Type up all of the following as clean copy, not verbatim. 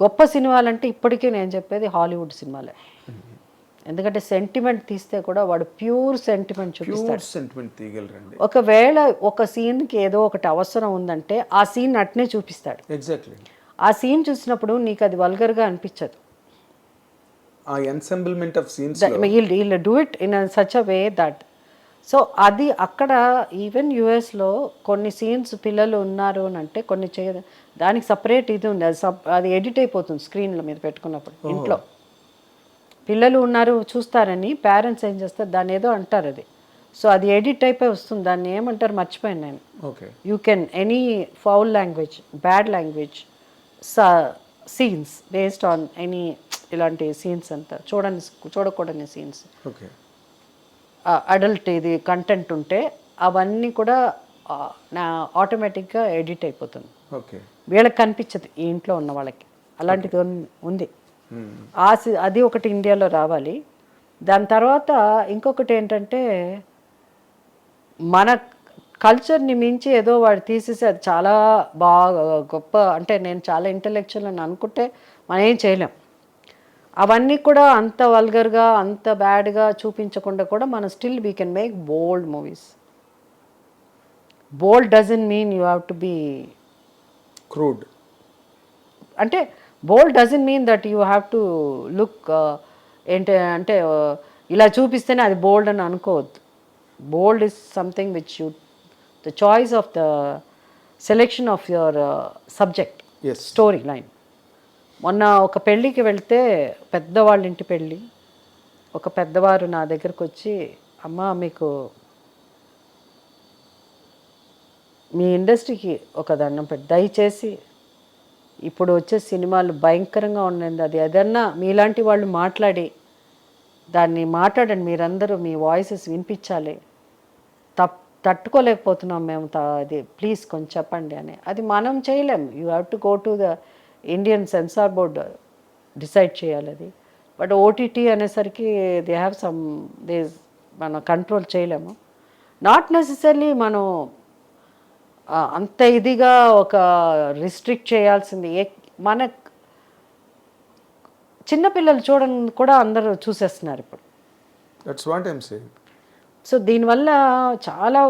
గొప్ప సినిమాలంటే ఇప్పటికీ నేను చెప్పేది హాలీవుడ్ సినిమాలే. ఎందుకంటే సెంటిమెంట్ తీస్తే కూడా వాడు ప్యూర్ సెంటిమెంట్ చూపిస్తాడు. సెంటిమెంట్ తీయగలరండి. ఒకవేళ ఒక సీన్కి ఏదో ఒకటి అవసరం ఉందంటే ఆ సీన్ అట్నే చూపిస్తాడు. ఎగ్జాక్ట్లీ. ఆ సీన్ చూసినప్పుడు నీకు అది వల్గర్గా అనిపించదు. ఆ ఎన్సెంబుల్మెంట్ ఆఫ్ సీన్స్ వీళ్ళు do it in such a way that so అది అక్కడ ఈవెన్ యుఎస్లో కొన్ని సీన్స్ పిల్లలు ఉన్నారు అని అంటే కొన్ని దానికి సపరేట్ ఇది ఉంది. అది ఎడిట్ అయిపోతుంది స్క్రీన్ల మీద పెట్టుకున్నప్పుడు. ఇంట్లో పిల్లలు ఉన్నారు చూస్తారని పేరెంట్స్ ఏం చేస్తారు, దాన్ని ఏదో అంటారు అది. సో అది ఎడిట్ అయిపోయి వస్తుంది. దాన్ని ఏమంటారు మర్చిపోయాను నేను. You can any foul language, bad language, scenes based on any ఇలాంటి సీన్స్ అంతా చూడకూడని సీన్స్, అడల్ట్ ఇది కంటెంట్ ఉంటే అవన్నీ కూడా నా ఆటోమేటిక్గా ఎడిట్ అయిపోతుంది. వీళ్ళకి కనిపించదు, ఈ ఇంట్లో ఉన్న వాళ్ళకి. అలాంటిది ఉంది. అది ఒకటి ఇండియాలో రావాలి. దాని తర్వాత ఇంకొకటి ఏంటంటే మన కల్చర్ని మించి ఏదో వాడు తీసేసి అది చాలా బాగా గొప్ప అంటే నేను చాలా ఇంటలెక్చువల్ అని అనుకుంటే మనం ఏం చేయలేం. అవన్నీ కూడా అంత వల్గర్గా అంత బ్యాడ్గా చూపించకుండా కూడా మనం still we can make bold movies. Bold doesn't mean you have to be crude. అంటే bold doesn't mean that you have to look అంటే ఇలా చూపిస్తేనే అది బోల్డ్ అని అనుకోవద్దు. Bold is something which you the choice of the selection of your subject, story line. మొన్న ఒక పెళ్ళికి వెళ్తే పెద్దవాళ్ళ ఇంటి పెళ్ళి, ఒక పెద్దవారు నా దగ్గరకు వచ్చి, అమ్మ మీకు మీ ఇండస్ట్రీకి ఒక దండం పెట్టి దయచేసి ఇప్పుడు వచ్చే సినిమాలు భయంకరంగా ఉన్నది, అది ఏదన్నా మీలాంటి వాళ్ళు మాట్లాడి దాన్ని మాట్లాడండి, మీరందరూ మీ వాయిసెస్ వినిపించాలి, తట్టుకోలేకపోతున్నాం మేము, అది ప్లీజ్ కొంచెం చెప్పండి అని. అది మనం చేయలేం. You have to go to the Indian censor board decide చేయాలి అది. బట్ ఓటీటీ అనేసరికి దే హ్యావ్ సమ్ మనం కంట్రోల్ చేయలేము. నాట్ నెసెసరీ మనం అంత ఇదిగా ఒక రిస్ట్రిక్ట్ చేయాల్సింది. మన చిన్నపిల్లలు చూడని కూడా అందరూ చూసేస్తున్నారు ఇప్పుడు. That's what I'm saying. So దీనివల్ల చాలా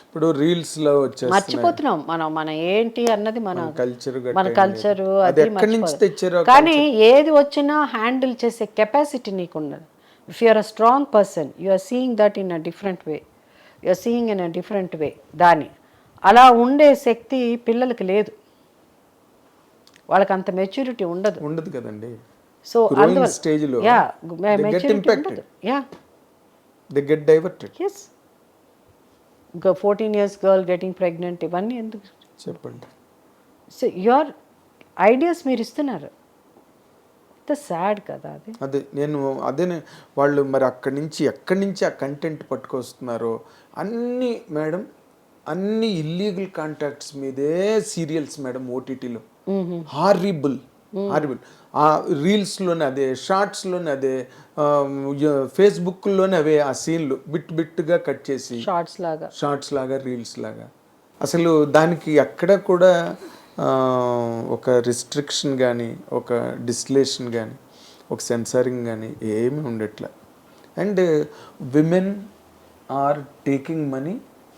ఇప్పుడు రీల్స్లో మర్చిపోతున్నాం మన ఏంటి అన్నది మన కల్చరు అది మర్చిపోతున్నాం. కానీ ఏది వచ్చినా హ్యాండిల్ చేసే కెపాసిటీ నీకు ఉన్నది. If you are a strong person you are seeing that in a different way, you are seeing in a different way. దాని అలా ఉండే శక్తి పిల్లలకి లేదు, వాళ్ళకి అంత మెచ్యూరిటీ ఉండదు కదండి. సో స్టేజ్లో మెచ్యూరిటీ ఉండదు. They get diverted. Yes. 14 years girl getting pregnant, ఇవన్నీ ఎందుకు చెప్పండి. సో యువర్ ఐడియాస్ మీరు ఇస్తున్నారు. ఇంత సాడ్ కదా అది. అదే వాళ్ళు మరి ఎక్కడి నుంచి ఆ కంటెంట్ పట్టుకొస్తున్నారో అన్నీ మేడం, అన్ని ఇల్లీగల్ కాంటాక్ట్స్ మీదే సీరియల్స్ మేడం. ఓటీటీలో హారిబుల్. ఆ రీల్స్లోనే అదే, షార్ట్స్లోనే అదే, ఫేస్బుక్లోనే అవే ఆ సీన్లు బిట్టుగా కట్ చేసి షార్ట్స్ లాగా రీల్స్ లాగా. అసలు దానికి ఎక్కడ కూడా ఒక రిస్ట్రిక్షన్ కానీ, ఒక డిస్టిలేషన్ కానీ, ఒక సెన్సారింగ్ కానీ ఏమీ ఉండట్లే. And women are taking money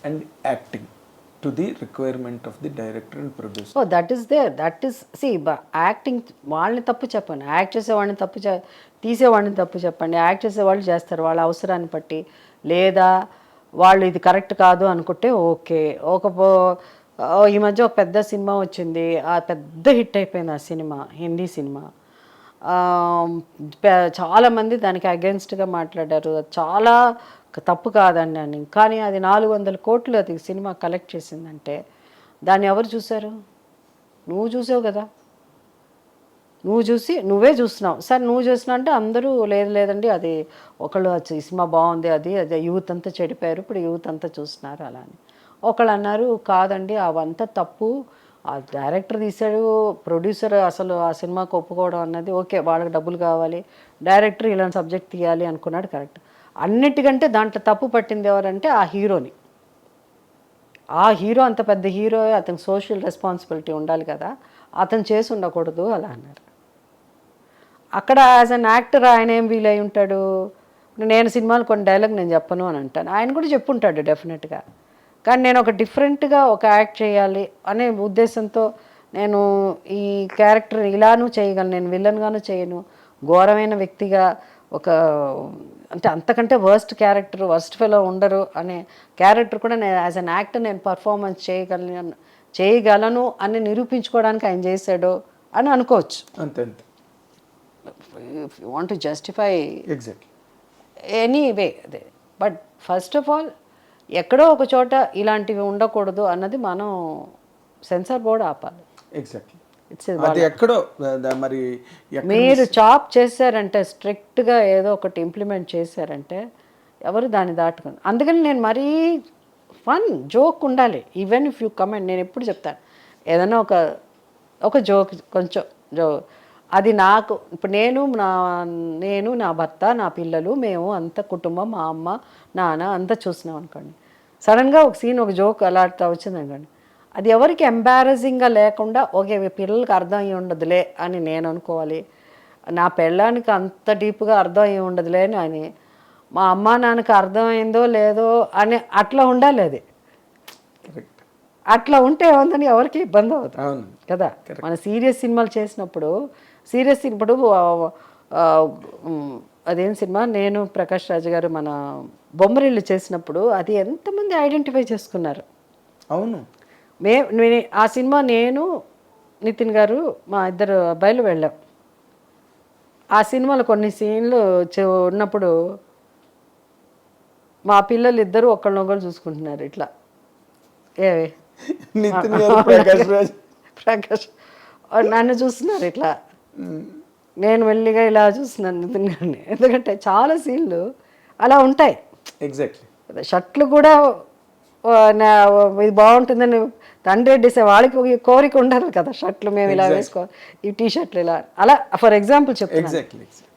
and acting to the requirement of the director and producer. Oh, that is there. That is, see, acting వాళ్ళని తప్పు చెప్పండి, యాక్ట్ చేసేవాడిని తప్పు తీసేవాడిని తప్పు చెప్పండి. యాక్ట్ చేసేవాళ్ళు చేస్తారు వాళ్ళ అవసరాన్ని బట్టి, లేదా వాళ్ళు ఇది కరెక్ట్ కాదు అనుకుంటే ఓకే. ఈ మధ్య ఒక పెద్ద సినిమా వచ్చింది, ఆ పెద్ద హిట్ అయిపోయింది ఆ సినిమా, హిందీ సినిమా. చాలామంది దానికి అగెన్స్ట్గా మాట్లాడారు, చాలా తప్పు కాదండి అని. కానీ అది 400 కోట్లు అది సినిమా కలెక్ట్ చేసిందంటే దాన్ని ఎవరు చూశారు? నువ్వు చూసావు కదా, నువ్వే చూస్తున్నావు. సరే నువ్వు చూసినా అంటే అందరూ లేదండి అది ఒకళ్ళు ఈ సినిమా బాగుంది, అది యూత్ అంతా చెడిపోయారు, ఇప్పుడు యూత్ అంతా చూస్తున్నారు అలా అని. ఒకళ్ళు అన్నారు కాదండి అవంతా తప్పు, ఆ డైరెక్టర్ తీశాడు, ప్రొడ్యూసర్ అసలు ఆ సినిమాకి ఒప్పుకోవడం అన్నది ఓకే, వాళ్ళకి డబ్బులు కావాలి, డైరెక్టర్ ఇలాంటి సబ్జెక్ట్ తీయాలి అనుకున్నాడు కరెక్ట్. అన్నిటికంటే దాంట్లో తప్పు పట్టింది ఎవరంటే ఆ హీరోని. ఆ హీరో అంత పెద్ద హీరో, అతనికి సోషల్ రెస్పాన్సిబిలిటీ ఉండాలి కదా, అతను చేసి ఉండకూడదు అలా అన్నారు. అక్కడ యాజ్ అన్ యాక్టర్ ఆయన ఏం ఫీల్ అయి ఉంటాడు, నేను సినిమాలు కొన్ని డైలాగ్ నేను చెప్పను అని అంటాను, ఆయన కూడా చెప్పుంటాడు డెఫినెట్గా. కానీ నేను ఒక డిఫరెంట్గా ఒక యాక్ట్ చేయాలి అనే ఉద్దేశంతో నేను ఈ క్యారెక్టర్ ఇలానూ చేయగలను, నేను విలన్గాను చేయను, ఘోరమైన వ్యక్తిగా ఒక అంటే అంతకంటే వర్స్ట్ క్యారెక్టర్, వర్స్ట్ ఫెలో ఉండరు అనే క్యారెక్టర్ కూడా నేను యాజ్ అన్ యాక్టర్ నేను పర్ఫార్మెన్స్ చేయగలను అని నిరూపించుకోవడానికి ఆయన చేశాడు అని అనుకోవచ్చు. అంతే అంతే. If you want to justify exactly anyway అదే. బట్ ఫస్ట్ ఆఫ్ ఆల్ ఎక్కడో ఒక చోట ఇలాంటివి ఉండకూడదు అన్నది మనం సెన్సార్ బోర్డు ఆపాలి. ఎగ్జాక్ట్లీ. అది ఎక్కడో మరి మీరు చాప్ చేశారంటే, స్ట్రిక్ట్గా ఏదో ఒకటి ఇంప్లిమెంట్ చేశారంటే ఎవరు దాన్ని దాటుకుని. అందుకని నేను మరీ ఫన్ జోక్ ఉండాలి. ఈవెన్ ఇఫ్ యూ కమెంట్, నేను ఎప్పుడు చెప్తాను ఏదైనా ఒక జోక్, కొంచెం అది నాకు ఇప్పుడు నేను నా భర్త, నా పిల్లలు, మేము అంత కుటుంబం, మా అమ్మ నాన్న అంతా చూస్తున్నాం అనుకోండి. సడన్గా ఒక సీన్, ఒక జోక్ అలా వచ్చింది అనుకోండి, అది ఎవరికి ఎంబారసింగ్గా లేకుండా ఓకే పిల్లలకి అర్థం అయ్యి ఉండదులే అని నేను అనుకోవాలి, నా పెళ్ళానికి అంత డీప్గా అర్థం అయ్యి ఉండదులే అని, మా అమ్మ నాన్నకి అర్థమైందో లేదో అని అట్లా ఉండాలి. అది అట్లా ఉంటే ఏముందని ఎవరికి ఇబ్బంది అవుతుంది కదా. మన సీరియస్ సినిమాలు చేసినప్పుడు ఇప్పుడు అదేం సినిమా, నేను ప్రకాష్ రాజు గారు మన బొమ్మరిల్లు చేసినప్పుడు అది ఎంతమంది ఐడెంటిఫై చేసుకున్నారు. అవును. ఆ సినిమా నేను నితిన్ గారు మా ఇద్దరు అబ్బాయిలు వెళ్ళాం. ఆ సినిమాలో కొన్ని సీన్లు ఉన్నప్పుడు మా పిల్లలు ఇద్దరు ఒకళ్ళనొకళ్ళు చూసుకుంటున్నారు ఇట్లా. ఏవి నితిన్ గారు ప్రకాష్ నన్ను చూస్తున్నారు ఇట్లా, నేను మెల్లిగా ఇలా చూస్తున్నాను నితిన్ గారిని. ఎందుకంటే చాలా సీన్లు అలా ఉంటాయి. ఎగ్జాక్ట్లీ. షర్ట్లు కూడా ఇది బాగుంటుందని తండ్రి డిసే వాళ్ళకి కోరిక ఉండదు కదా, షర్ట్లు మేము ఇలా వేసుకోవాలి, ఈ టీ షర్ట్లు ఇలా, అలా ఫర్ ఎగ్జాంపుల్ చెప్తాను.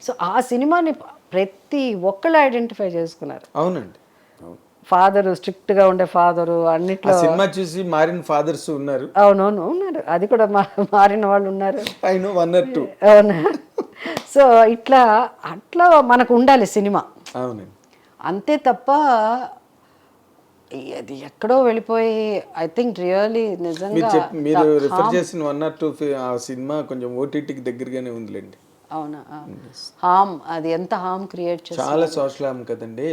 సో ఆ సినిమాని ప్రతి ఒక్కళ్ళు ఐడెంటిఫై చేసుకున్నారు. అవునండి. ఫాదరు స్ట్రిక్ట్గా ఉండే ఫాదరు అన్నిట్లో సినిమా చూసి మారిన ఫాదర్స్ ఉన్నారు. అవునవును ఉన్నారు, అది కూడా మారిన వాళ్ళు ఉన్నారు. అవునా. సో అట్లా మనకు ఉండాలి సినిమా. అవునండి. అంతే తప్ప అది ఎక్కడో వెళ్ళిపోయి ఐ థింక్ రియల్లీ నిజంగా మీరు రిఫర్ చేసిన 1 or 2 ఆ సినిమా కొంచెం ఓటీటీకి దగ్గరగానే ఉందిలేండి. అవునా. హామ్, అది ఎంత హామ్ క్రియేట్ చేస్తుంది, చాలా సోషల్ హామ్ కదండి.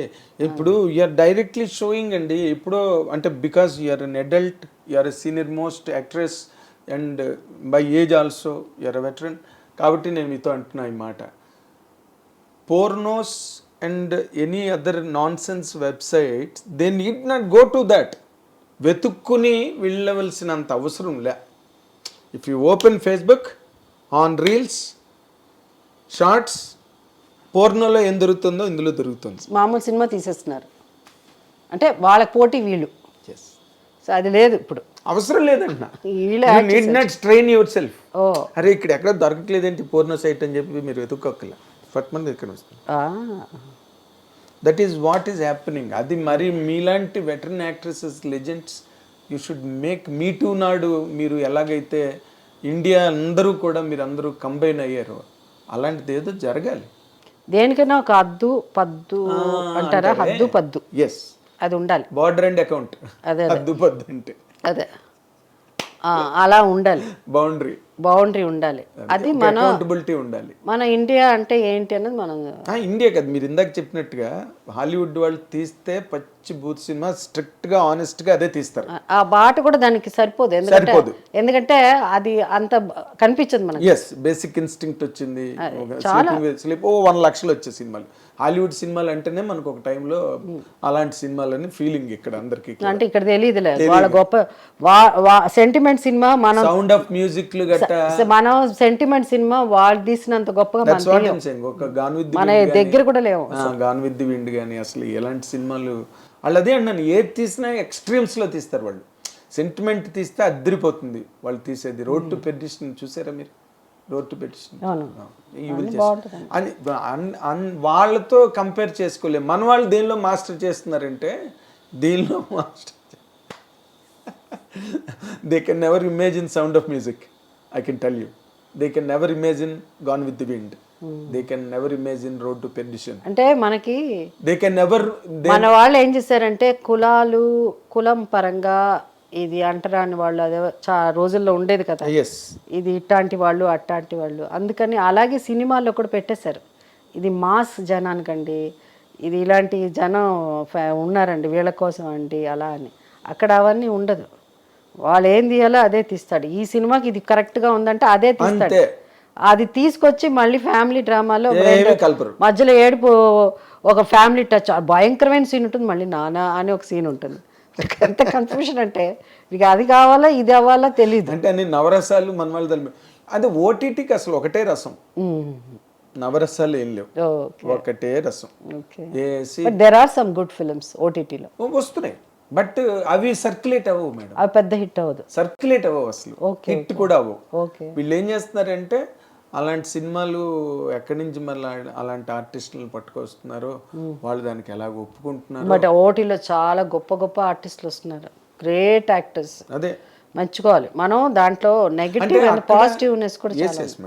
ఇప్పుడు యూఆర్ డైరెక్ట్లీ షోయింగ్ అండి. ఇప్పుడు అంటే because you're an adult, you're a senior most actress and by age also you're a veteran. కాబట్టి నేను మీతో అంటున్నా ఈ మాట, pornos and any other nonsense websites they need not go to that. వెతుక్కుని వెళ్ళవలసినంత అవసరం లే. If you open Facebook, on reels, shorts, పోర్నోలో ఏం దొరుకుతుందో ఇందులో దొరుకుతుంది. మామూలు సినిమా తీసేస్తున్నారు అంటే వాళ్ళకి పోటీ వీళ్ళు. సో అది లేదు, ఇప్పుడు అవసరం లేదంటున్నా. Need not strain yourself. అరే ఇక్కడ ఎక్కడ దొరకట్లేదేంటి పోర్నో సైట్ అని చెప్పి మీరు వెతుక్కోక్కల, ఫట్మంది ఇక్కడ వస్తుంది. That is what is happening. అది మరి మీలాంటి veteran actresses, legends, you should make me two నాడు మీరు ఎలాగైతే ఇండియా అందరూ కూడా మీరు అందరూ కంబైన్ అయ్యారు, అలాంటిది ఏదో జరగాలి. దేనికైనా ఒక హద్దు పద్దు అంటారా, హద్దు పద్దు, ఎస్, అది ఉండాలి. బార్డర్ అండ్ అకౌంట్, అదే హద్దు పద్దు అంటే అదే అలా ఉండాలి. బౌండరీ ఉండాలి. అది మన అకౌంటబిలిటీ ఉండాలి. మన ఇండియా అంటే ఏంటి అన్నది మనం ఇండియా కదా. మీరు ఇందాక చెప్పినట్టుగా హాలీవుడ్ వాళ్ళు తీస్తే పచ్చి బూత్ సినిమా స్ట్రిక్ట్ గా ఆనెస్ట్ గా అదే తీస్తారు. ఆ బాట కూడా దానికి సరిపోదు, ఎందుకంటే అది అంత కనిపించదు మనకి. ఎస్, బేసిక్ ఇన్స్టింక్ట్ వచ్చింది. స్లీప్ 1 లక్షలు వచ్చే సినిమాలు, హాలీవుడ్ సినిమాలు అంటేనే మనకు ఒక టైంలో అలాంటి సినిమాలని ఫీలింగ్ ఇక్కడ అందరికి. అంటే ఇక్కడ తెలియదులే వాళ్ళ గొప్ప సెంటిమెంట్ సినిమా, మనం సౌండ్ ఆఫ్ మ్యూజిక్ మనం సెంటిమెంట్ సినిమా వాళ్ళు తీసినంత గొప్పగా మన దగ్గర కూడా లేవు. గాన్ విత్ ది విండ్ కానీ అసలు ఎలాంటి సినిమాలు వాళ్ళు, అదే అన్నాను, ఏది తీసినా ఎక్స్ట్రీమ్స్ లో తీస్తారు వాళ్ళు. సెంటిమెంట్ తీస్తే అద్దరిపోతుంది వాళ్ళు తీసేది. రోడ్ టు పెర్డిషన్ చూసారా మీరు? రోడ్ టు పెర్డిషన్ అని వాళ్ళతో కంపేర్ చేసుకోలేము. మన వాళ్ళు దేనిలో మాస్టర్ చేస్తున్నారంటే దీనిలో master. They can never imagine Sound of Music. I can tell you. They can never imagine Gone with the Wind. They can never imagine road to perdition, అంటే మనకి దే కెన్ నెవర్. మన వాళ్ళు ఏం చేశారంటే కులం పరంగా ఇది అంటరాని వాళ్ళు అదే రోజుల్లో ఉండేది కదా, ఎస్, ఇది ఇట్లాంటి వాళ్ళు అట్లాంటి వాళ్ళు, అందుకని అలాగే సినిమాల్లో కూడా పెట్టేశారు. ఇది మాస్ జనానికండి, ఇది ఇలాంటి జనం ఉన్నారండి వీళ్ళ కోసం అండి అలా అని. అక్కడ అవన్నీ ఉండదు, వాళ్ళు ఏం తీయాలో అదే తీస్తాడు. ఈ సినిమాకి ఇది కరెక్ట్గా ఉందంటే అదే తీస్తాడు. అది తీసుకొచ్చి మళ్ళీ ఫ్యామిలీ డ్రామాలో కల్పరు. మధ్యలో ఏడుపు, ఒక ఫ్యామిలీ టచ్, భయంకరమైన సీన్ ఉంటుంది, మళ్ళీ నాన్న అని ఒక సీన్ ఉంటుంది. ఎంత కన్ఫ్యూషన్ అంటే ఇక అది కావాలా ఇది అవ్వాలా తెలియదు. అంటే అన్ని నవరసాలు మన వాళ్ళు తెలిపి, అది ఓటీటీకి అసలు ఒకటే రసం, నవరసాలు ఏం లేవు, ఒకటే రసం. There are some good films ఓటీటీలో వస్తున్నాయి, బట్ అవి సర్క్యులేట్ అవ్వవు మేడం, అవి పెద్ద హిట్ అవ్వదు, సర్క్యులేట్ అవ్వవు అసలు, హిట్ కూడా అవ్వవు. ఓకే, వీళ్ళు ఏం చేస్తున్నారంటే అలాంటి సినిమాలు ఎక్కడి నుంచి మళ్ళీ అలాంటి ఆర్టిస్టులను పట్టుకొస్తున్నారో వాళ్ళు దానికి ఎలాగ ఒప్పుకుంటున్నారు. బట్ ఓటీలో చాలా గొప్ప గొప్ప ఆర్టిస్టులు వస్తున్నారు, గ్రేట్ యాక్టర్స్. అదే మెచ్చుకోవాలి మనం, దాంట్లో నెగిటివ్ అండ్ పాజిటివ్నెస్ కూడా చాలా.